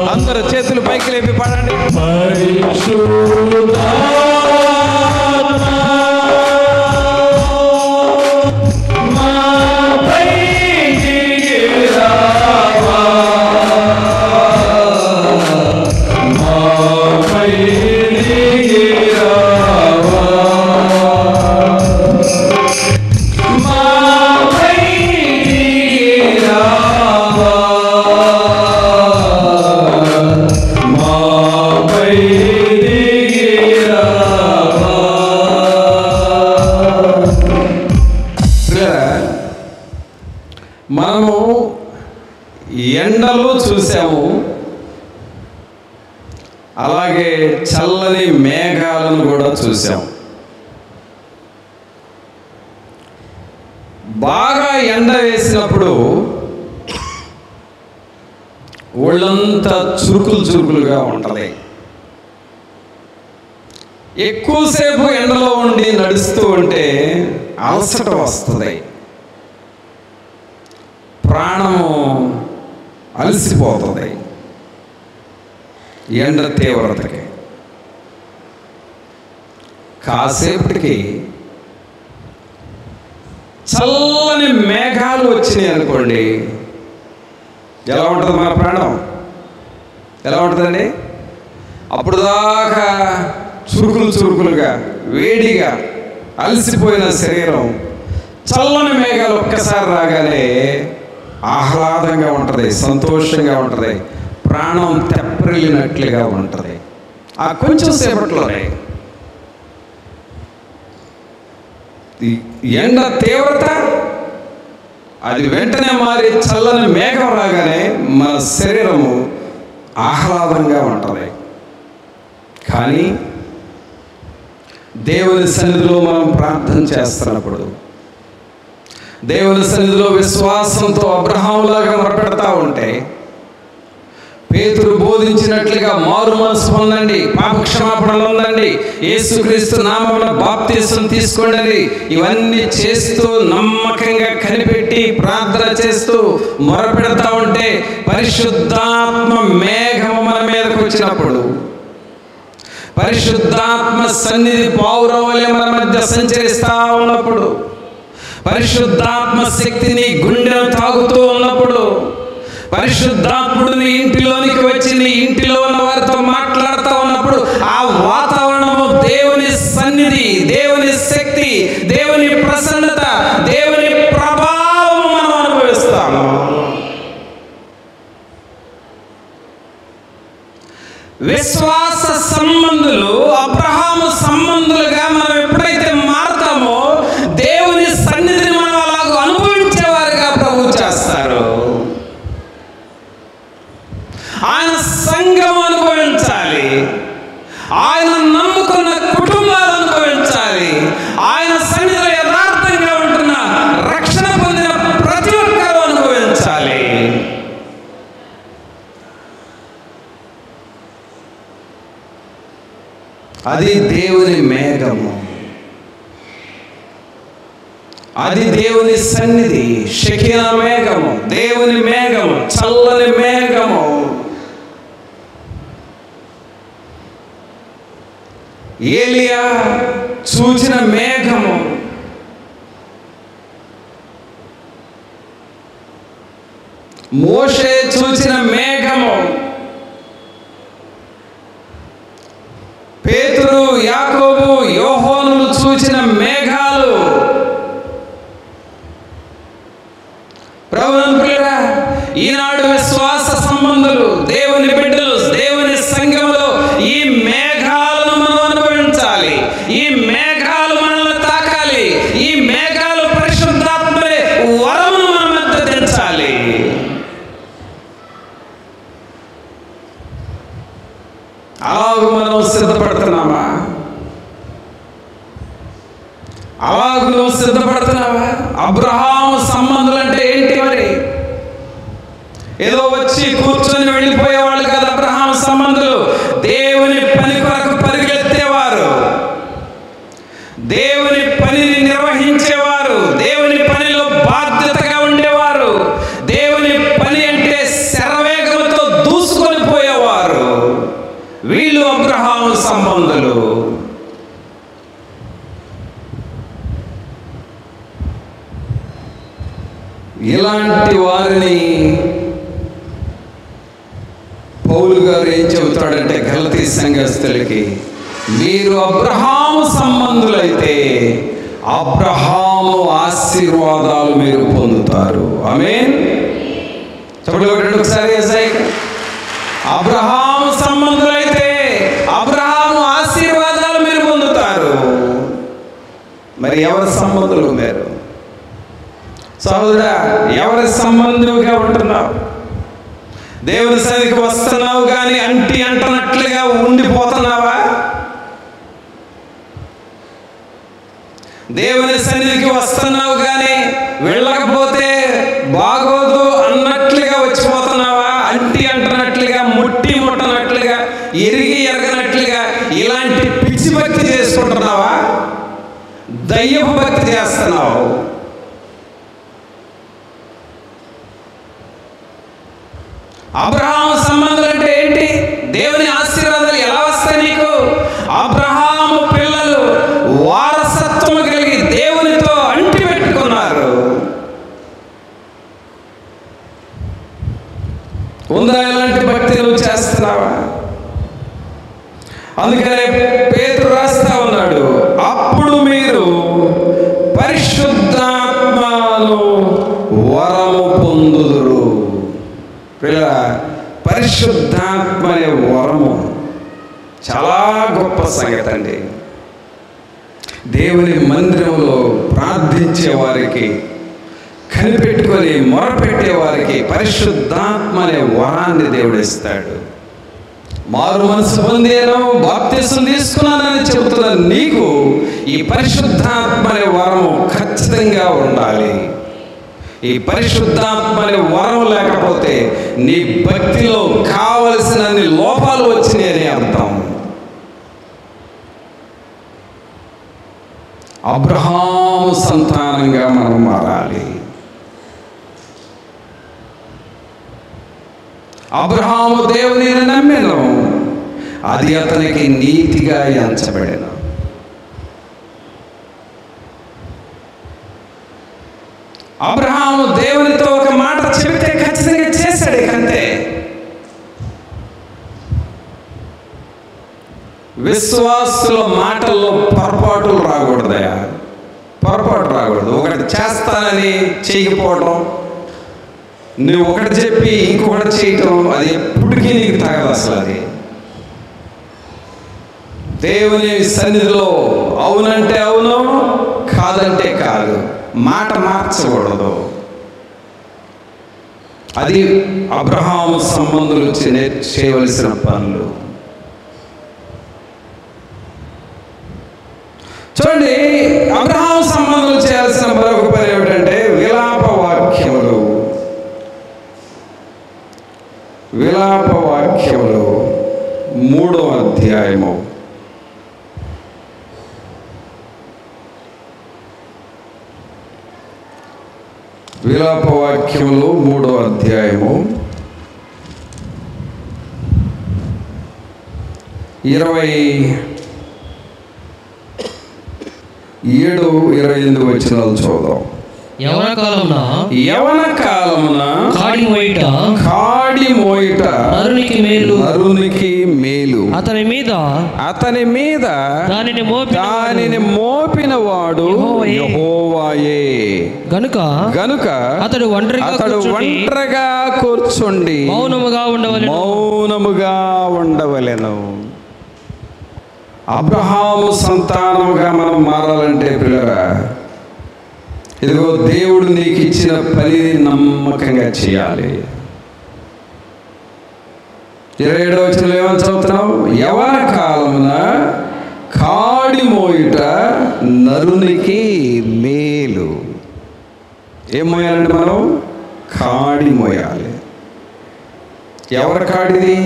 అందరూ చేతులు పైకి లేపి పాడండి. మనము ఎండలు చూసాము, అలాగే చల్లని మేఘాలను కూడా చూసాము. బాగా ఎండ వేసినప్పుడు ఒళ్ళంతా చురుకులుగా ఉంటుంది. ఎక్కువసేపు ఎండలో ఉండి నడుస్తూ ఉంటే అలసట వస్తుంది, ప్రాణము అలసిపోతుంది ఎండ తీవ్రతకి. కాసేపటికి చల్లని మేఘాలు వచ్చినాయి అనుకోండి, ఎలా ఉంటుంది మన ప్రాణం? ఎలా ఉంటుందండి? అప్పుడు దాకా చురుకులుగా వేడిగా అలసిపోయిన శరీరం చల్లని మేఘాలు ఒక్కసారి రాగానే ఆహ్లాదంగా ఉంటుంది, సంతోషంగా ఉంటుంది, ప్రాణం తెప్పరిల్లినట్లుగా ఉంటుంది. ఆ కొంచెం సేపట్లోనే ఎండ తీవ్రత అది వెంటనే మారి చల్లని మేఘం రాగానే మన శరీరము ఆహ్లాదంగా ఉంటుంది. కానీ దేవుని సన్నిధిలో మనం ప్రార్థన చేస్తున్నప్పుడు, దేవుని సన్నిధిలో విశ్వాసంతో అబ్రహాములాగా మొరపెడతా ఉంటే, పేతురు బోధించినట్లుగా మారు మనసు పొందండి, పాప క్షమాపణ పొందండి, యేసుక్రీస్తు నామమున బాప్తిసం తీసుకోండి, ఇవన్నీ చేస్తూ నమ్మకంగా కనిపెట్టి ప్రార్థన చేస్తూ మొరపెడతా ఉంటే పరిశుద్ధాత్మ మేఘము మన మీదకు వచ్చినప్పుడు, పరిశుద్ధాత్మ సన్నిధి పావురవలే మన మధ్య సంచరిస్తూ ఉన్నప్పుడు, పరిశుద్ధాత్మ శక్తిని గుండెను తాగుతూ ఉన్నప్పుడు, పరిశుద్ధాత్ముడు నీ ఇంటిలోనికి వచ్చి నీ ఇంటిలో ఉన్న వారితో మాట్లాడుతూ ఉన్నప్పుడు ఆ వాతావరణము దేవుని సన్నిధి, దేవుని శక్తి, దేవుని ప్రసన్నత, దేవుని ప్రభావం మనం అనుభవిస్తాము. విశ్వాస సంబంధులు అబ్రహాము సంబంధులుగా మనం ఎప్పుడైతే మారుతామో దేవుని సన్నిధిని మనం అలాగ అనుభవించేవారుగా ప్రభు చేస్తారు. ఆయన సంఘం అనుభవించాలి, ఆయన నమ్ముకున్న కుటుంబాలు అనుభవించాలి, ఆయన సన్నిధిలో యథార్థంగా ఉంటున్న రక్షణ పొందిన ప్రతి ఒక్కరూ అనుభవించాలి. అది దేవుని మేఘము, అది దేవుని సన్నిధి, షెకినా మేఘము, దేవుని మేఘము, చల్లని మేఘము. ఏలియా చూచిన మేఘము, మోషే చూచిన మేఘము, పేతురు, యాకోబు, యోహానులు చూచిన మేఘాలు. ప్రభువురా, ఈనాడు విశ్వాస సంబంధులు, దేవుని బిడ్డలు, దేవుని సంఘములో ఈ మేఘాలను మనం అనుభవించాలి. ఈ మేఘాలు మనల్ని తాకాలి. ఈ మేఘాలు పరిశుద్ధాత్మలే వరమును మన మధ్య తెంచాలి. అలాగూ మనం సిద్ధపడుతున్నామా? అలాగూ నువ్వు సిద్ధపడుతున్నావా? అబ్రహాము సంబంధులు అంటే ఏంటి? మరి ఏదో వచ్చి కూర్చొని వెళ్ళిపోయేవాళ్ళు కదా అబ్రహాము సంబంధులు. దేవుని పని కొరకు పరిగెత్తేవారు, దేవుని పనిని నిర్వహించేవారు, దేవుని పనిలో బాధ్యతగా ఉండేవారు, దేవుని పని అంటే శరవేగంతో దూసుకొని పోయేవారు. సంబంధులు. ఇలాంటి వారిని పౌలు గారు ఏం చెబుతాడంటే గలతీ సంఘస్థులకి, మీరు అబ్రహాము సంబంధులైతే అబ్రహాము ఆశీర్వాదాలు మీరు పొందుతారు. ఆమేన్. చెప్పండి ఒకసారి. అబ్రహాము సంబంధులైతే అబ్రహాము ఆశీర్వాదాలు మీరు పొందుతారు. మరి ఎవరి సంబంధులు మీరు? సహోదరా, ఎవరి సంబంధులుగా ఉంటున్నావు? దేవుని సన్నిధికి వస్తున్నావు కానీ అంటనట్లుగా ఉండిపోతున్నావా? దేవుని సన్నిధికి వస్తున్నావు కానీ వెళ్ళకపోతే బాగోదు అన్నట్లుగా వచ్చిపోతున్నావా? అంటనట్లుగా, ముట్టనట్లుగా, ఎరగనట్లుగా ఇలాంటి పిచ్చి భక్తి చేసుకుంటున్నావా? దయ్యపు భక్తి చేస్తున్నావు. అబ్రహాము సంబంధాలు అంటే ఏంటి? దేవుని ఆశీర్వాదాలు ఎలా వస్తాయి నీకు? అబ్రహాము పిల్లలు వారసత్వం కలిగి దేవునితో అంటి పెట్టుకున్నారు. ఉందా ఇలాంటి భక్తి నువ్వు చేస్తున్నావా? అందుకనే పేతురు రాస్తా ఉన్నాడు, అప్పుడు మీరు పరిశుద్ధాత్మను వరము పొందుదురు. పరిశుద్ధాత్మ అనే వరము చాలా గొప్ప సంగతి అండి. దేవుని మందిరంలో ప్రార్థించే వారికి, కనిపెట్టుకొని మొరపెట్టే వారికి పరిశుద్ధాత్మ అనే వరాన్ని దేవుడు ఇస్తాడు. మారు మనసు పొందేను, బాప్తిసం తీసుకున్నానని చెబుతున్న నీకు ఈ పరిశుద్ధాత్మ అనే వరము ఖచ్చితంగా ఉండాలి. ఈ పరిశుద్ధాత్మ అనే వరం లేకపోతే నీ భక్తిలో కావలసినన్ని లోపాలు వచ్చినాయని అర్థం. అబ్రహాము సంతానంగా మనం మారాలి. అబ్రహాము దేవుని నమ్మెను, అది అతనికి నీతిగా ఎంచబడెను. అబ్రహాము దేవునితో ఒక మాట చెబితే ఖచ్చితంగా చేశాడు. అంతే. విశ్వాసుల మాటల్లో పొరపాటులు రాకూడదయా, పొరపాటు రాకూడదు. ఒకటి చేస్తానని చేయకపోవడం, నువ్వు ఒకటి చెప్పి ఇంకొకటి చేయటం, అది ఎప్పటికీ నీకు తగదు. అసలు అది దేవుని సన్నిధిలో అవునంటే అవును, కాదంటే కాదు, మాట మార్చకూడదు. అది అబ్రహాము సంబంధులు చేయవలసిన పనులు. చూడండి, అబ్రహాము సంబంధులు చేయాల్సిన మరొక పని ఏమిటంటే విలాప వాక్యములు. విలాప వాక్యములు 3వ అధ్యాయము. విలాప వాక్యములు 3వ అధ్యాయము 27-28 వచనాలు చూద్దాం. యవన కాలమున కాడి మోయిట నరునికి మేలు, అతని మీద దానిని మోపిన వాడు యెహోవాయే. గనుక అతడు ఒంటరిగా కూర్చుండి మౌనముగా ఉండవలెను. అబ్రహాము సంతానముగా మనం మారాలంటే పిల్లరా, ఇదిగో దేవుడు నీకు ఇచ్చిన పని నమ్మకంగా చేయాలి. 27వ వచనంలో ఏమని చదువుతున్నావు? యవన కాలమున కాడి మోయుట నరునికి మేలు. ఏం మోయాలంటే మనం కాడి మోయాలి. ఎవరి కాడిది?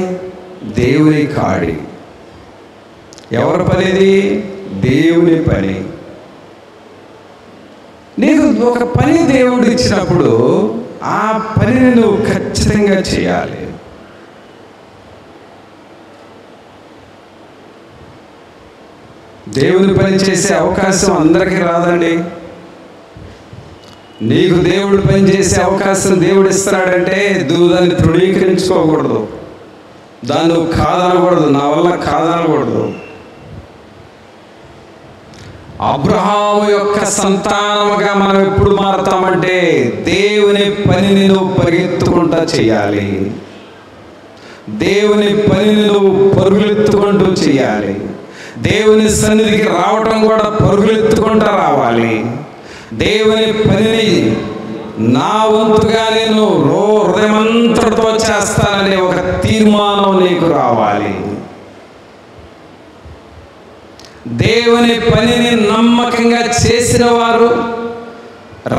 దేవుని కాడి. ఎవరి పనిది? దేవుని పని. నీకు ఒక పని దేవుడు ఇచ్చినప్పుడు ఆ పనిని నువ్వు ఖచ్చితంగా చేయాలి. దేవుని పని చేసే అవకాశం అందరికీ రాదండి. నీకు దేవుడు పని చేసే అవకాశం దేవుడు ఇస్తున్నాడంటే దాన్ని తృణీకరించుకోకూడదు, దాన్ని నువ్వు కాదనకూడదు, నా వల్ల కాదనకూడదు. అబ్రహాము యొక్క సంతానముగా మనం ఎప్పుడు మారతామంటే దేవుని పనిని నువ్వు పరిగెత్తుకుంటా చేయాలి, దేవుని పనిని నువ్వు పరుగులెత్తుకుంటూ చేయాలి. దేవుని సన్నిధికి రావటం కూడా పరుగులెత్తుకుంటూ రావాలి. దేవుని పనిని నా వంతుగా నేను హృదయమంతటితో చేస్తాననే ఒక తీర్మానం నీకు రావాలి. దేవుని పనిని నమ్మకంగా చేసిన వారు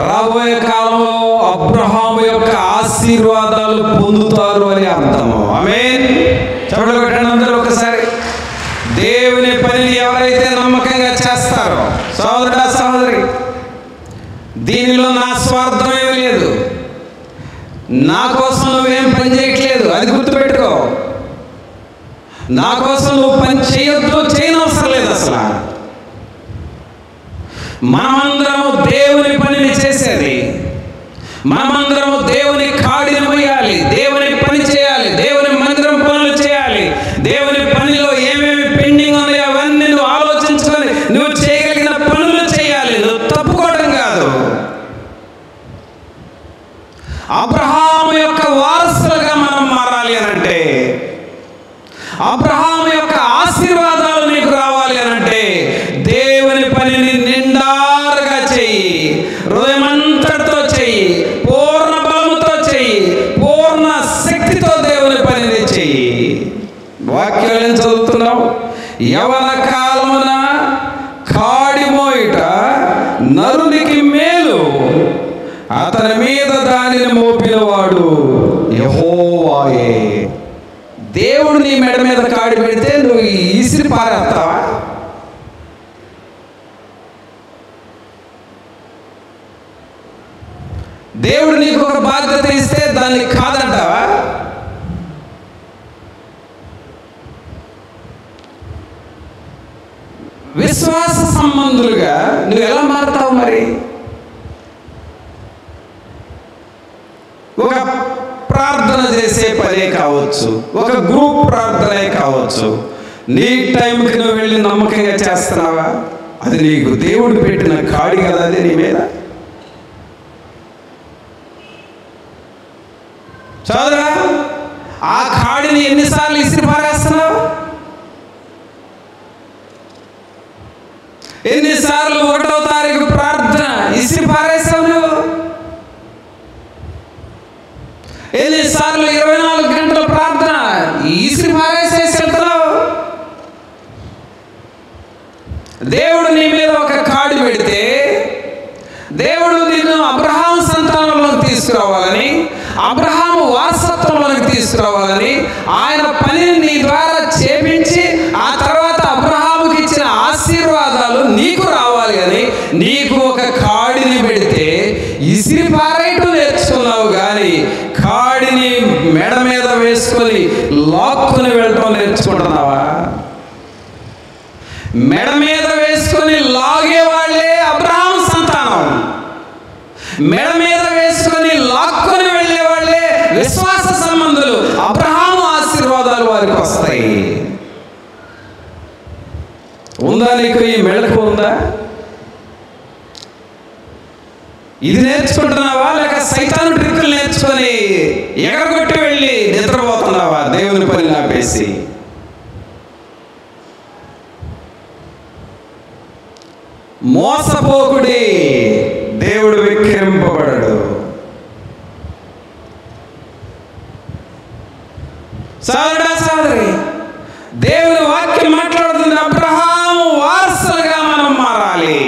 రాబోయే కాలంలో అబ్రహాము యొక్క ఆశీర్వాదాలు పొందుతారు అని అర్థము. ఆమేన్. చప్పట్లు కొట్టండి అందరూ ఒకసారి. దేవుని పనిని ఎవరైతే నమ్మకంగా చేస్తారో, సోదరుడా సహోదరి, దీనిలో నా స్వార్థం ఏమీ లేదు, నా కోసం నువ్వేం పని చేయట్లేదు, అది గుర్తుపెట్టుకో. నా కోసం నువ్వు పని చేయొద్దు, చేయనవసరం లేదు అసలు. మనమందరము దేవుని పనిని చేసేది, మనమందరము దేవుని కాడిని మొయ్యాలి, దేవుని పని చేయాలి, దేవుని మందిరం పనులు చేయాలి. దేవుని పనిలో ఏమేమి పెండింగ్ ఉన్నాయో అవన్నీ నువ్వు ఆలోచించుకొని నువ్వు చేయగలిగిన పనులు చేయాలి, నువ్వు తప్పుకోవడం కాదు. అబ్రహాము యొక్క వారసులుగా మనం మారాలి అనంటే, అబ్రహాము యొక్క ఆశీర్వాదాలు నీకు రావాలి అనంటే దేవుని పనిని నిండారుగా చెయ్యి, హృదయమంతటితో చెయ్యి, పూర్ణ బలముతో చెయ్యి, పూర్ణ శక్తితో దేవుని పనిని చెయ్యి. వాక్యాలు ఏం చదువుతున్నావు? యవన కాలమున కాడి మోయుట నరునికి మేలు, అతని మీద దానిని మోపినవాడు యెహోవాయే. దేవుడు నీ మెడ మీద కాడి పెడితే నువ్వు ఈసిరి పారేస్తావా? దేవుడు నీకు ఒక బాధ్యత ఇస్తే దాన్ని కాదంటావా? విశ్వాస సంబంధులుగా నువ్వు ఎలా మారుతావు మరి? ఒక ప్రార్థన చేసే పనే కావచ్చు, ఒక గ్రూప్ ప్రార్థనే కావచ్చు, నీ టైంకి నువ్వు వెళ్ళి నమ్మకంగా చేస్తున్నావా? అది నీకు దేవుడు పెట్టిన కాడి కదా అది నీ మీద. చదువురా, ఆ కాడిని ఎన్నిసార్లు ఇసిరి పారేస్తున్నావు? ఎన్నిసార్లు 1వ తారీఖు ప్రార్థన ఇసిరి పారేసావు నువ్వు? ఎన్నిసార్లు 24 గంటల ప్రార్థన ఈసిరి పారేసేసి వెళ్తున్నావు? దేవుడు నీ మీద ఒక కాడి పెడితే, దేవుడు నిన్ను అబ్రహాము సంతానంలోకి తీసుకురావాలని, అబ్రహాము వారసత్వంలోకి తీసుకురావాలని, ఆయన పనిని నీ ద్వారా చేపించి ఆ తర్వాత అబ్రహాముకి ఇచ్చిన ఆశీర్వాదాలు నీకు రావాలి అని నీకు ఒక కాడిని పెడితే ఇసిరి పారేయటం నేర్చుకున్నావు కానీ కాడిని మెడ మీద వేసుకొని లాక్కుని వెళ్ళటం నేర్చుకుంటున్నావా? మెడ మీద వేసుకొని లాగే వాళ్ళే అబ్రహాము సంతానం, మెడ మీద వేసుకొని లాక్కొని వెళ్ళే వాళ్ళే విశ్వాస సంబంధులు. అబ్రహాము ఆశీర్వాదాలు వారికి వస్తాయి. ఉందా నీకు ఈ మెడకు? ఉందా? ఇది నేర్చుకుంటున్నావా లేక సైతాను ట్రిక్కులు నేర్చుకొని ఎగరగొట్టి వెళ్ళి నిద్రపోతున్నావా దేవుని పని ఆపేసి? మోసపోకుడి, దేవుడు విక్రింపబడడు. సోదరుడా సోదరి, దేవుని వాక్యం మాట్లాడుతుంది అబ్రహాము వారసులుగా మనం మారాలి.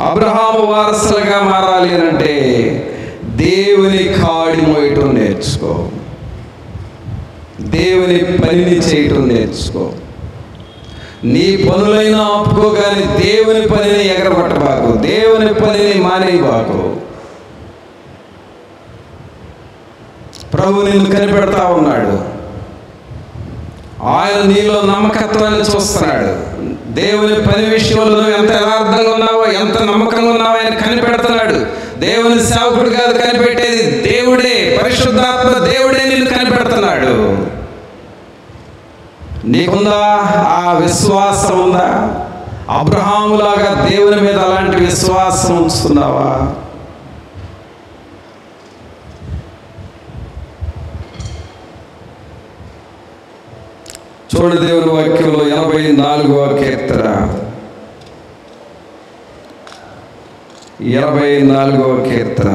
అబ్రహాము వారసులుగా మారాలి అంటే దేవుని కాడి మోయటం నేర్చుకో, దేవుని పనిని చేయటం నేర్చుకో. నీ పనులైనా ఆపుకో కానీ దేవుని పనిని ఎగరగొట్టబాకు, దేవుని పనిని మానేయబాకు. ప్రభు నిన్ను కనిపెడతా ఉన్నాడు, ఆయన నీలో నమ్మకత్వాన్ని చూస్తున్నాడు. దేవుని పని విషయంలో నువ్వు ఎంత యథార్థంగా ఉన్నావో, ఎంత నమ్మకంగా ఉన్నావో ఆయన కనిపెడుతున్నాడు. దేవుని సేవకుడు కాదు కనిపెట్టేది, దేవుడే, పరిశుద్ధాత్మ దేవుడే నిన్ను కనిపెడుతున్నాడు. నీకుందా ఆ విశ్వాసం? ఉందా? అబ్రహాములాగా దేవుని మీద అలాంటి విశ్వాసం ఉంచుతున్నావా? చూడు దేవుని వాక్యంలో 84వ కీర్తన, 84వ కీర్తన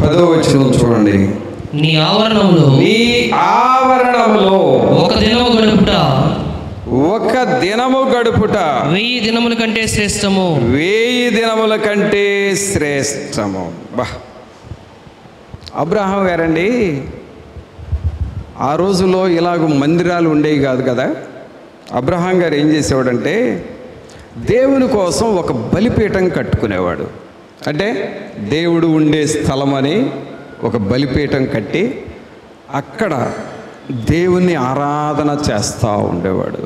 10వ వచనం చూడండి. నీ ఆవరణంలో ఒక దినము గడుపుట 1000 దినముల కంటే శ్రేష్టము. 1000 దినముల కంటే శ్రేష్టము. అబ్రహాం గారండి, ఆ రోజుల్లో ఇలాగ మందిరాలు ఉండేవి కాదు కదా. అబ్రహాం గారు ఏం చేసేవాడంటే దేవుని కోసం ఒక బలిపీఠం కట్టుకునేవాడు. అంటే దేవుడు ఉండే స్థలం అని ఒక బలిపీఠం కట్టి అక్కడ దేవుణ్ణి ఆరాధన చేస్తూ ఉండేవాడు,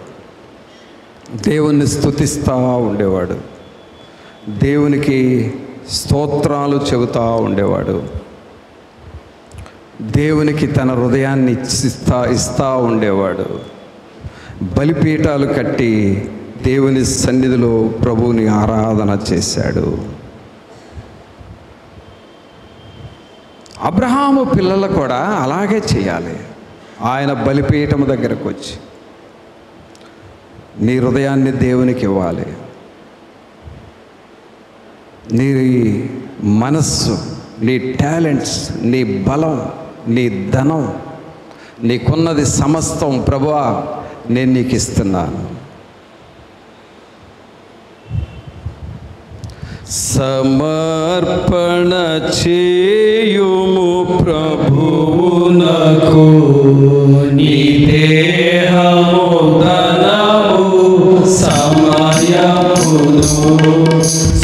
దేవుణ్ణి స్తుతిస్తూ ఉండేవాడు, దేవునికి స్తోత్రాలు చెబుతూ ఉండేవాడు, దేవునికి తన హృదయాన్ని ఇస్తా ఉండేవాడు. బలిపీఠాలు కట్టి దేవుని సన్నిధిలో ప్రభువుని ఆరాధన చేశాడు. అబ్రహాము పిల్లలు కూడా అలాగే చేయాలి. ఆయన బలిపీఠం దగ్గరకు వచ్చి నీ హృదయాన్ని దేవునికి ఇవ్వాలి. నీ మనస్సు, నీ టాలెంట్స్, నీ బలం, నీ ధనం, నీకున్నది సమస్తం ప్రభువా నేను నీకు ఇస్తున్నాను. సమర్పణ చేయుము ప్రభువునకు, నీ దేహము ధనము సమయమును.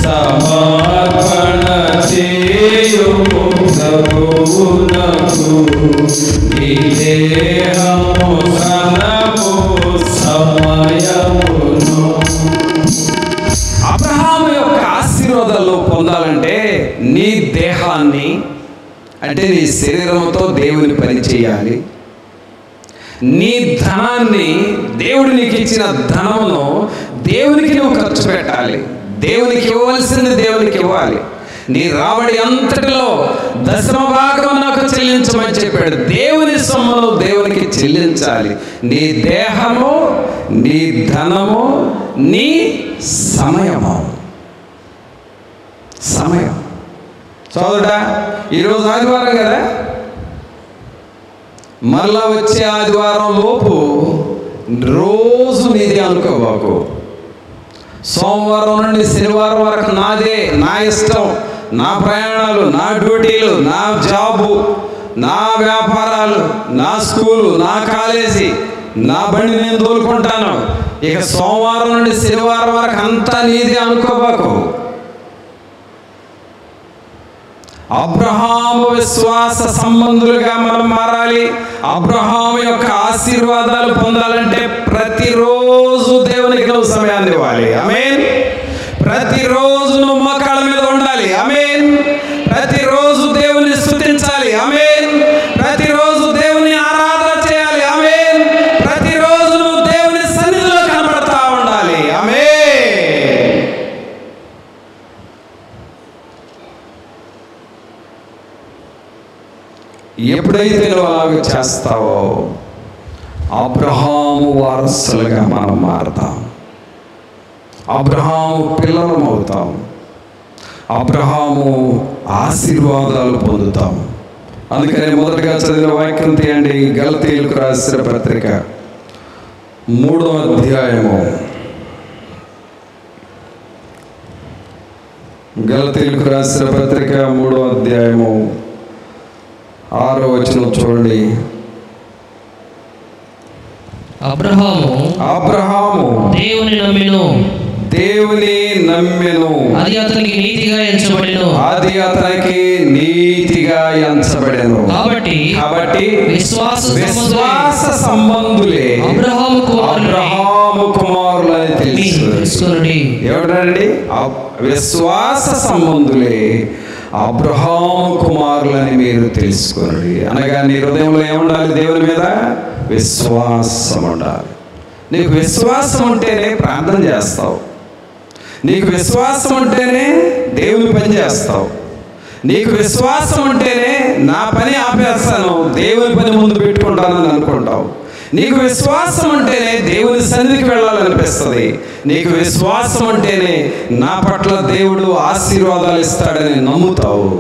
సమర్పణ చేయుము ప్రభువునకు, నీ దేహము ధనము సమయమును. అబ్రహాము యొక్క ఆశీర్వాదాలు పొందాలంటే నీ దేహాన్ని, అంటే నీ శరీరంతో దేవుని పని చేయాలి. నీ ధనాన్ని, దేవుడు నీకు ఇచ్చిన ధనమును దేవునికి నువ్వు ఖర్చు పెట్టాలి. దేవునికి ఇవ్వవలసింది దేవునికి ఇవ్వాలి. నీ రాబడి అంతటిలో 10వ భాగం నాకు చెల్లించమని చెప్పాడు. దేవుని సొమ్మును దేవునికి చెల్లించాలి. నీ దేహము, నీ ధనము, నీ సమయము. సమయం చదువుడా, ఈరోజు ఆదివారం కదా, మరలా వచ్చే ఆదివారం లోపు రోజు నీది అనుకోబాకు. సోమవారం నుండి శనివారం వరకు నాదే, నా ఇష్టం, నా ప్రయాణాలు, నా డ్యూటీలు, నా జాబు, నా వ్యాపారాలు, నా స్కూలు, నా కాలేజీ, నా బండి నేను తోలుకుంటాను. ఇక సోమవారం నుండి శనివారం వరకు అంతా నీదే అనుకోబాకు. అబ్రహాము విశ్వాస సంబంధులుగా మనం మారాలి. అబ్రహాము యొక్క ఆశీర్వాదాలు పొందాలంటే ప్రతిరోజు దేవునికి నువ్వు సమయాన్ని ఇవ్వాలి. ఆమేన్. ప్రతిరోజు నువ్వు మోకాళ్ళ మీద ఉండాలి. ఆమేన్. ప్రతిరోజు దేవుని స్తుతించాలి. ఆమేన్. ప్రతిరోజు దేవుని ఆరాధన చేయాలి. ఆమేన్. ప్రతిరోజు నువ్వు దేవుని సన్నిధిలో కనబడతా ఉండాలి. ఆమేన్. ఎప్పుడైతే నువ్వు అలాగ చేస్తావో అబ్రహాము వారసులుగా మనం మారుతాం. అబ్రహాము పిల్లలం అవుతాం. అబ్రహాము ఆశీర్వాదాలు పొందుతాం. అందుకని మొదటగా చదివిన వాక్యం తీయండి. గలతీయులకు రాసిన పత్రిక 3వ అధ్యాయము. గలతీయులకు రాసిన పత్రిక 3వ అధ్యాయము 6వ వచనం చూడండి. అబ్రహాము దేవుని నమ్మెను, దేవుని నమ్మెను, అది అతనికి నీతిగా ఎంచబడెను. అది అతనికి నీతిగా ఎంచబడెను. కాబట్టి విశ్వాస సంబంధులే అబ్రహాము కుమారులని తెలుసుకొనుడి. ఎవరండి? విశ్వాస సంబంధులే అబ్రహాము కుమారులని మీరు తెలుసుకొనుడి. అనగా నీ హృదయంలో ఏముండాలి? దేవుని మీద విశ్వాసం ఉండాలి. నీకు విశ్వాసం ఉంటేనే ప్రార్థన చేస్తావు, నీకు విశ్వాసం ఉంటేనే దేవుని పని చేస్తావు, నీకు విశ్వాసం ఉంటేనే నా పని ఆపేస్తాను దేవుని పని ముందు పెట్టుకుంటానని అనుకుంటావు, నీకు విశ్వాసం ఉంటేనే దేవుని సన్నిధికి వెళ్ళాలనిపిస్తుంది, నీకు విశ్వాసం ఉంటేనే నా పట్ల దేవుడు ఆశీర్వాదాలు ఇస్తాడని నమ్ముతావు.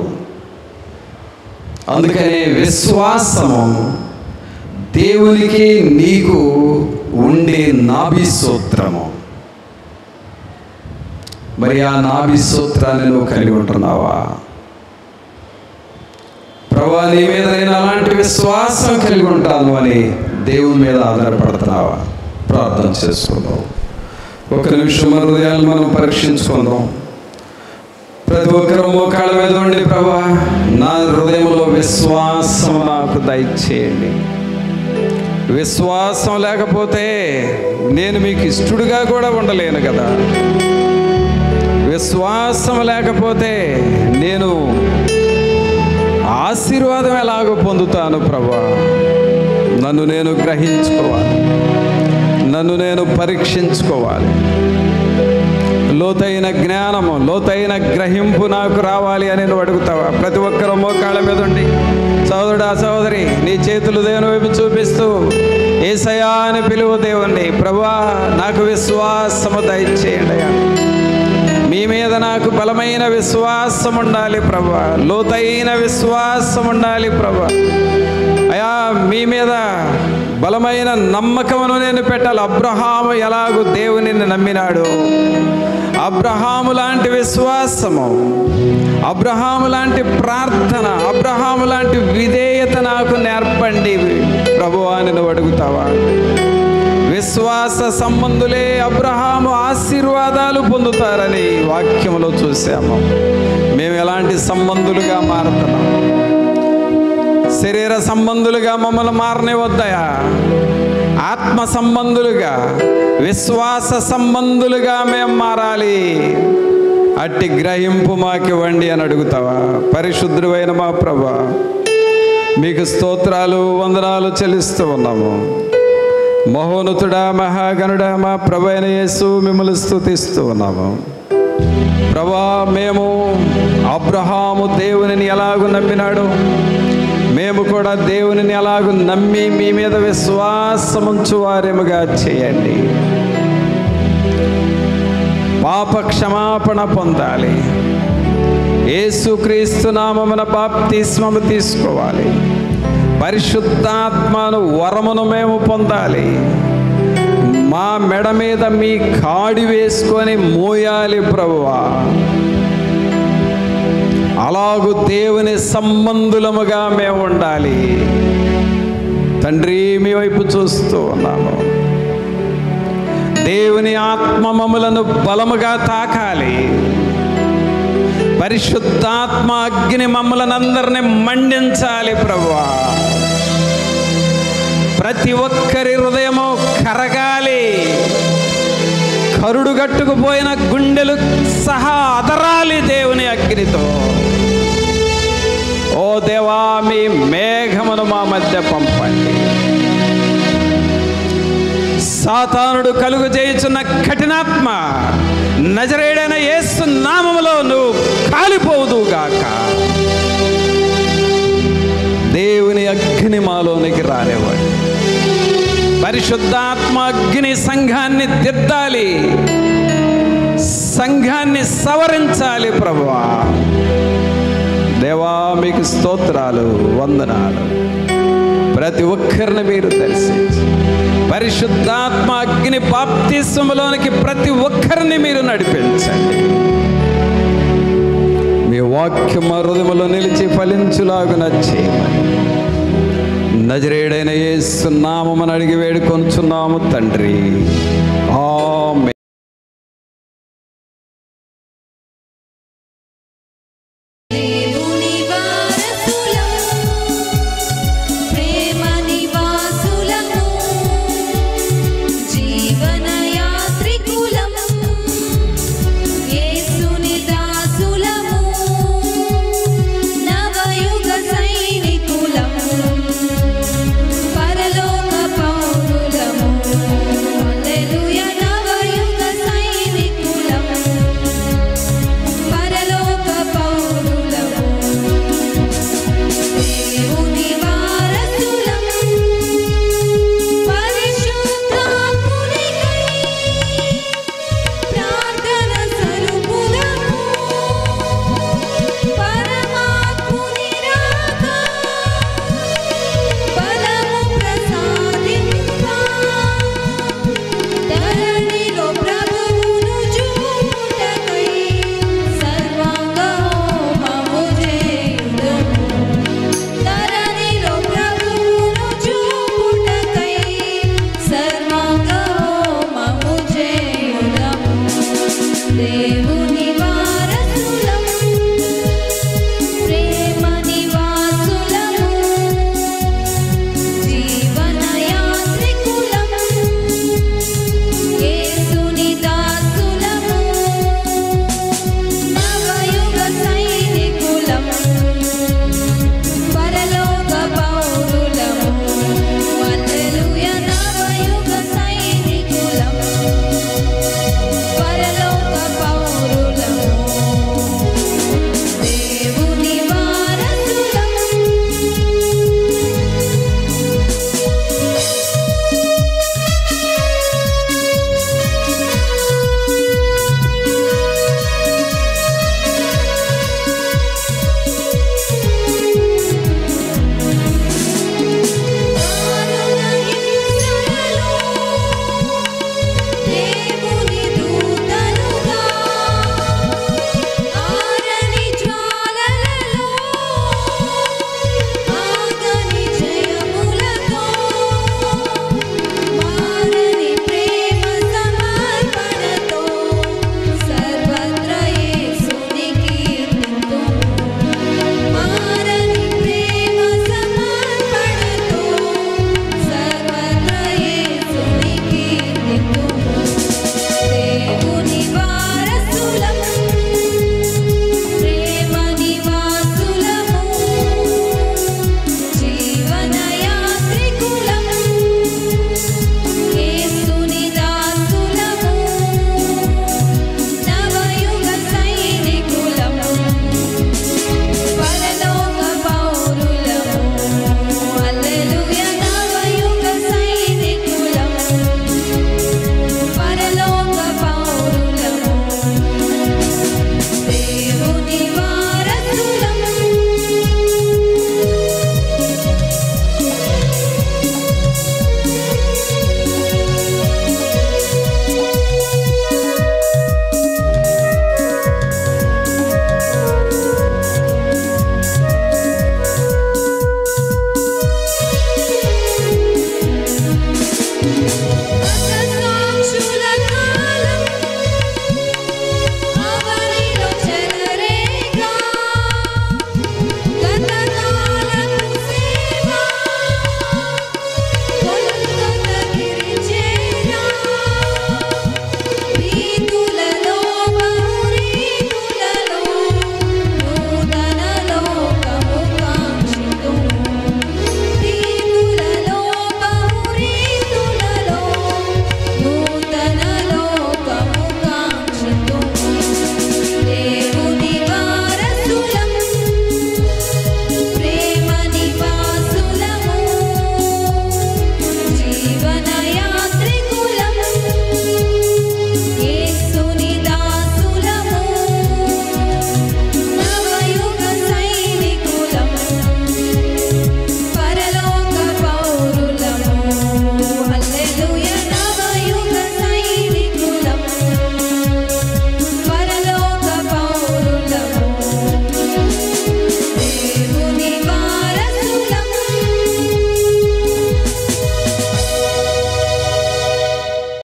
అందుకనే విశ్వాసము దేవునికి నీకు ఉండే నాభి సూత్రము. మరి ఆ నాభి సూత్రాన్ని నువ్వు కలిగి ఉంటున్నావా? ప్రభువా, నీ మీద నేను అలాంటి విశ్వాసం కలిగి ఉంటాను అని దేవుని మీద ఆధారపడుతున్నావా? ప్రార్థన చేసుకుందాం. ఒక నిమిషం మన హృదయాలు మనం పరీక్షించుకుందాం. ప్రతి ఒక్కరు మోకాళ్ళ మీద ఉండి, ప్రభువా నా హృదయంలో విశ్వాసం నాకు దయచేయండి. విశ్వాసం లేకపోతే నేను మీకు ఇష్టడుగా కూడా ఉండలేను కదా. విశ్వాసం లేకపోతే నేను ఆశీర్వాదం ఎలాగో పొందుతాను? ప్రభువా, నన్ను నేను గ్రహించుకోవాలి, నన్ను నేను పరీక్షించుకోవాలి. లోతైన జ్ఞానము, లోతైన గ్రహింపు నాకు రావాలి అని నువ్వు అడుగుతావా? ప్రతి ఒక్కరూ మోకాళ్ళ మీద ఉండి, సోదరుడా సోదరి, నీ చేతులు దేవుని వైపు చూపిస్తూ యేసయ్యా అని పిలువు దేవుణ్ణి. ప్రభువా, నాకు విశ్వాసము దయచేయండి అయ్యా. మీ మీద నాకు బలమైన విశ్వాసం ఉండాలి ప్రభువా, లోతైన విశ్వాసం ఉండాలి ప్రభువా. అయ్యా, మీ మీద బలమైన నమ్మకమును నేను పెట్టాలి. అబ్రహాము ఎలాగూ దేవుని నమ్మినాడు, అబ్రహాము లాంటి విశ్వాసము, అబ్రహాము లాంటి ప్రార్థన, అబ్రహాము లాంటి విధేయత నాకు నేర్పండి ప్రభువా అని నువ్వు అడుగుతావా? విశ్వాస సంబంధులే అబ్రహాము ఆశీర్వాదాలు పొందుతారని వాక్యములో చూసాము. మేము ఎలాంటి సంబంధులుగా మారుతున్నాం? శరీర సంబంధులుగా మమ్మల్ని మారనివద్దయా. ఆత్మ సంబంధులుగా, విశ్వాస సంబంధులుగా మేము మారాలి. అట్టి గ్రహింపు మాకివ్వండి అని అడుగుతావా? పరిశుద్ధుడైన మా ప్రభువా, మీకు స్తోత్రాలు వందనాలు చెల్లిస్తూ ఉన్నాము. మహోన్నతుడా, మహాగణుడా, మా ప్రభు అయిన యేసు, మిమ్మల్ని స్తుతిస్తూ ఉన్నాము. ప్రభా, మేము అబ్రహాము దేవునిని ఎలాగూ నమ్మినాడు, మేము కూడా దేవునిని ఎలాగూ నమ్మి మీ మీద విశ్వాసముంచు వారేముగా చేయండి. పాప క్షమాపణ పొందాలి, యేసుక్రీస్తు నామమున బాప్తిస్మము తీసుకోవాలి, పరిశుద్ధాత్మను వరమును మేము పొందాలి, మా మెడ మీద మీ కాడి వేసుకొని మోయాలి ప్రభువా. అలాగూ దేవుని సంబంధులముగా మేము ఉండాలి. తండ్రి, మీ వైపు చూస్తూ ఉన్నాము. దేవుని ఆత్మ మమ్ములను బలముగా తాకాలి. పరిశుద్ధాత్మ అగ్ని మమ్మలను అందరినీ మండించాలి ప్రభువా. ప్రతి ఒక్కరి హృదయము కరగాలి, కరుడు గట్టుకుపోయిన గుండెలు సహా అదరాలి దేవుని అగ్నితో. ఓ దేవా, మీ మేఘమును మా మధ్య పంపండి. సాతానుడు కలుగు చేయుచున్న కఠినాత్మ నజరేయుడైన యేసు నామములో నువ్వు కాలిపోవుదుగాక. దేవుని అగ్ని మాలోనికి రానివ్వండి. పరిశుద్ధాత్మ అగ్ని సంఘాన్ని దిద్దాలి, సంఘాన్ని సవరించాలి ప్రభువా. దేవా, మీకు స్తోత్రాలు వందనాలు. ప్రతి ఒక్కరిని మీరు దర్శించి పరిశుద్ధాత్మ అగ్ని బాప్తిస్మములోనికి ప్రతి ఒక్కరిని మీరు నడిపించండి. మీ వాక్యం మా హృదయములో నిలిచి ఫలించులాగున చేయమని నజరేయుడైన యేసు నామమున అడిగి వేడుకొనుచున్నాము తండ్రి. ఆమేన్. దేవా